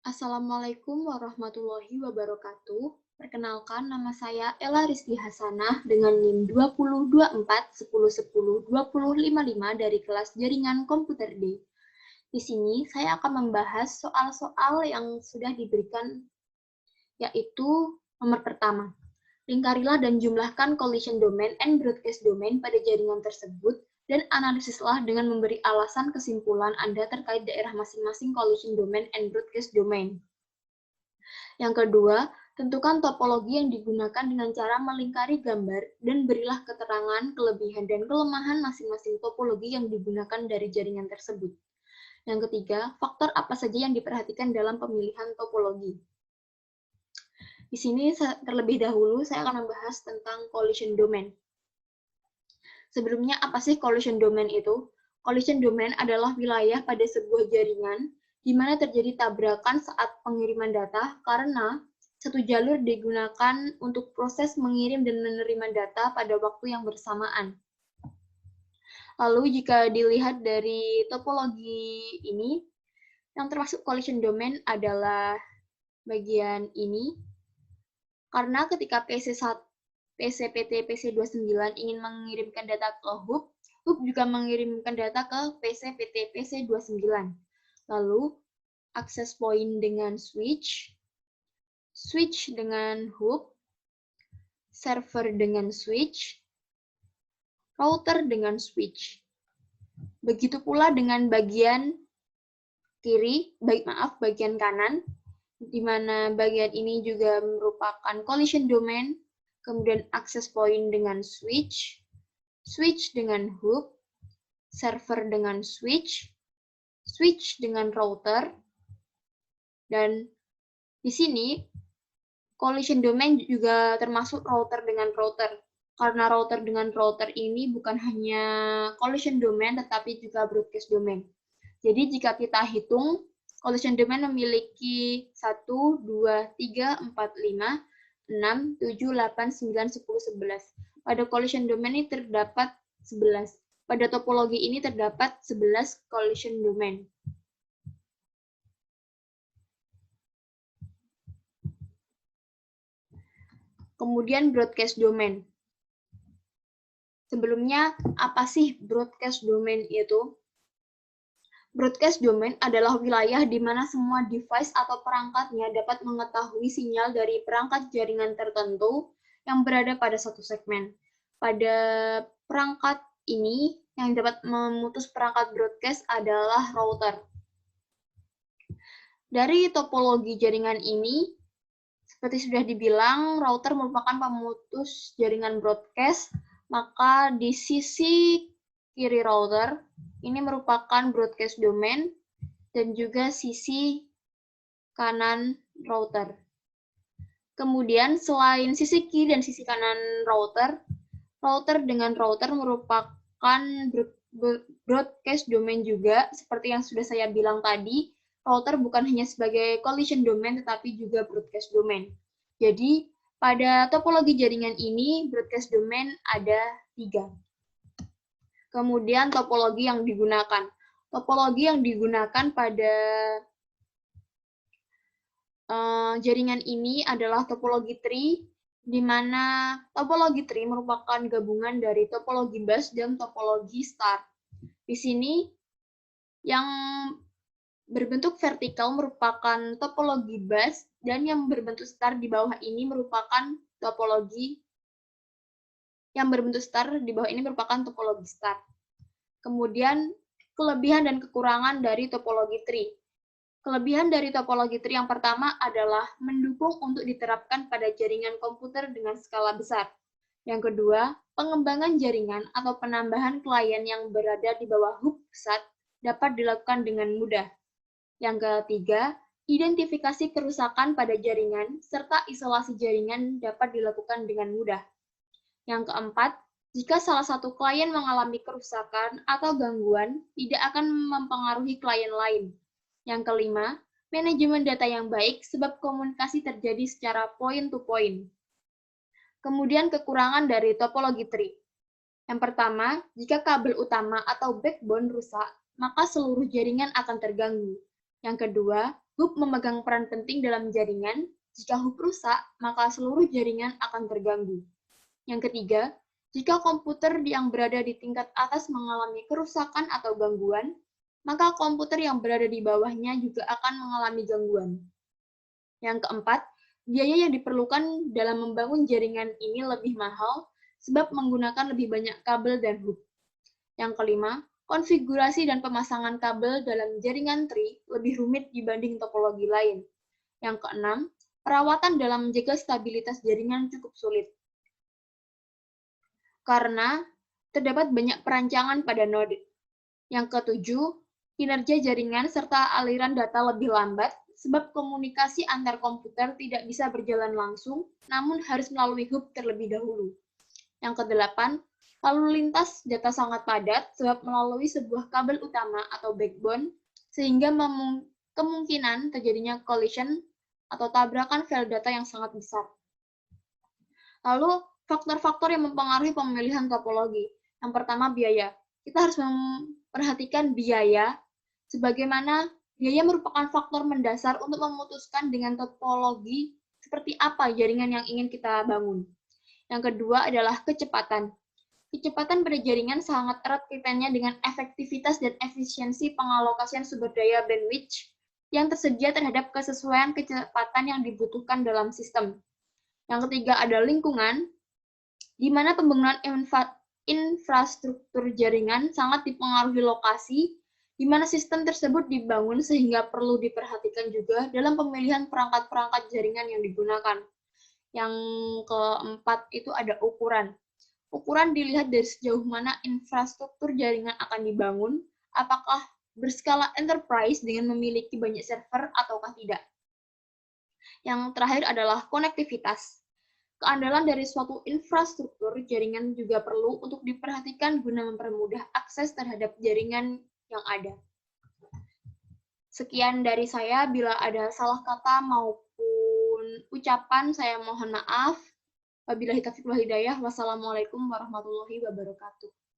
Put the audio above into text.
Assalamualaikum warahmatullahi wabarakatuh. Perkenalkan, nama saya Ella Rizky Hasanah dengan NIM 202410102055 dari kelas Jaringan Komputer D. Di sini saya akan membahas soal-soal yang sudah diberikan, yaitu nomor pertama. Lingkarilah dan jumlahkan collision domain and broadcast domain pada jaringan tersebut dan analisislah dengan memberi alasan kesimpulan Anda terkait daerah masing-masing collision domain and broadcast domain. Yang kedua, tentukan topologi yang digunakan dengan cara melingkari gambar dan berilah keterangan, kelebihan, dan kelemahan masing-masing topologi yang digunakan dari jaringan tersebut. Yang ketiga, faktor apa saja yang diperhatikan dalam pemilihan topologi. Di sini terlebih dahulu saya akan membahas tentang collision domain. Sebelumnya, apa sih collision domain itu? Collision domain adalah wilayah pada sebuah jaringan di mana terjadi tabrakan saat pengiriman data karena satu jalur digunakan untuk proses mengirim dan menerima data pada waktu yang bersamaan. Lalu jika dilihat dari topologi ini, yang termasuk collision domain adalah bagian ini, karena ketika PC-PT PC29 ingin mengirimkan data ke hub juga mengirimkan data ke PC-PT PC29. Lalu, access point dengan switch dengan hub, server dengan switch, router dengan switch. Begitu pula dengan bagian bagian kanan, di mana bagian ini juga merupakan collision domain, kemudian access point dengan switch dengan hub, server dengan switch dengan router, dan di sini collision domain juga termasuk router dengan router. Karena router dengan router ini bukan hanya collision domain, tetapi juga broadcast domain. Jadi jika kita hitung, collision domain memiliki 1, 2, 3, 4, 5, 6, 7, 8, 9, 10, 11. Pada collision domain ini terdapat 11. Pada topologi ini terdapat 11 collision domain. Kemudian broadcast domain. Sebelumnya, apa sih broadcast domain itu? Broadcast domain adalah wilayah di mana semua device atau perangkatnya dapat mengetahui sinyal dari perangkat jaringan tertentu yang berada pada satu segmen. Pada perangkat ini, yang dapat memutus perangkat broadcast adalah router. Dari topologi jaringan ini, seperti sudah dibilang, router merupakan pemutus jaringan broadcast, maka di sisi kiri router, ini merupakan broadcast domain, dan juga sisi kanan router. Kemudian, selain sisi kiri dan sisi kanan router dengan router merupakan broadcast domain juga, seperti yang sudah saya bilang tadi, router bukan hanya sebagai collision domain, tetapi juga broadcast domain. Jadi, pada topologi jaringan ini, broadcast domain ada 3. Kemudian topologi yang digunakan. Topologi yang digunakan pada jaringan ini adalah topologi tree, di mana topologi tree merupakan gabungan dari topologi bus dan topologi star. Di sini, yang berbentuk vertikal merupakan topologi bus, dan yang berbentuk star di bawah ini merupakan topologi star. Kemudian, kelebihan dan kekurangan dari topologi tree. Kelebihan dari topologi tree yang pertama adalah mendukung untuk diterapkan pada jaringan komputer dengan skala besar. Yang kedua, pengembangan jaringan atau penambahan klien yang berada di bawah hub pusat dapat dilakukan dengan mudah. Yang ketiga, identifikasi kerusakan pada jaringan serta isolasi jaringan dapat dilakukan dengan mudah. Yang keempat, jika salah satu klien mengalami kerusakan atau gangguan, tidak akan mempengaruhi klien lain. Yang kelima, manajemen data yang baik sebab komunikasi terjadi secara point-to-point. Kemudian kekurangan dari topologi tree. Yang pertama, jika kabel utama atau backbone rusak, maka seluruh jaringan akan terganggu. Yang kedua, Hub memegang peran penting dalam jaringan. Jika hub rusak, maka seluruh jaringan akan terganggu. Yang ketiga, jika komputer yang berada di tingkat atas mengalami kerusakan atau gangguan, maka komputer yang berada di bawahnya juga akan mengalami gangguan. Yang keempat, biaya yang diperlukan dalam membangun jaringan ini lebih mahal sebab menggunakan lebih banyak kabel dan hub. Yang kelima, konfigurasi dan pemasangan kabel dalam jaringan TRI lebih rumit dibanding topologi lain. Yang keenam, perawatan dalam menjaga stabilitas jaringan cukup sulit. Karena terdapat banyak perancangan pada node. Yang ketujuh, kinerja jaringan serta aliran data lebih lambat sebab komunikasi antar komputer tidak bisa berjalan langsung, namun harus melalui hub terlebih dahulu. Yang kedelapan, lalu lintas data sangat padat sebab melalui sebuah kabel utama atau backbone, sehingga kemungkinan terjadinya collision atau tabrakan file data yang sangat besar. Lalu, faktor-faktor yang mempengaruhi pemilihan topologi. Yang pertama, biaya. Kita harus memperhatikan biaya, sebagaimana biaya merupakan faktor mendasar untuk memutuskan dengan topologi seperti apa jaringan yang ingin kita bangun. Yang kedua adalah kecepatan. Kecepatan pada jaringan sangat erat kaitannya dengan efektivitas dan efisiensi pengalokasian sumber daya bandwidth yang tersedia terhadap kesesuaian kecepatan yang dibutuhkan dalam sistem. Yang ketiga ada lingkungan, di mana pembangunan infrastruktur jaringan sangat dipengaruhi lokasi, di mana sistem tersebut dibangun sehingga perlu diperhatikan juga dalam pemilihan perangkat-perangkat jaringan yang digunakan. Yang keempat itu ada ukuran. Ukuran dilihat dari sejauh mana infrastruktur jaringan akan dibangun, apakah berskala enterprise dengan memiliki banyak server ataukah tidak. Yang terakhir adalah konektivitas. Keandalan dari suatu infrastruktur jaringan juga perlu untuk diperhatikan guna mempermudah akses terhadap jaringan yang ada. Sekian dari saya, bila ada salah kata maupun ucapan, saya mohon maaf. Wabillahi taufiq wal hidayah. Wassalamualaikum warahmatullahi wabarakatuh.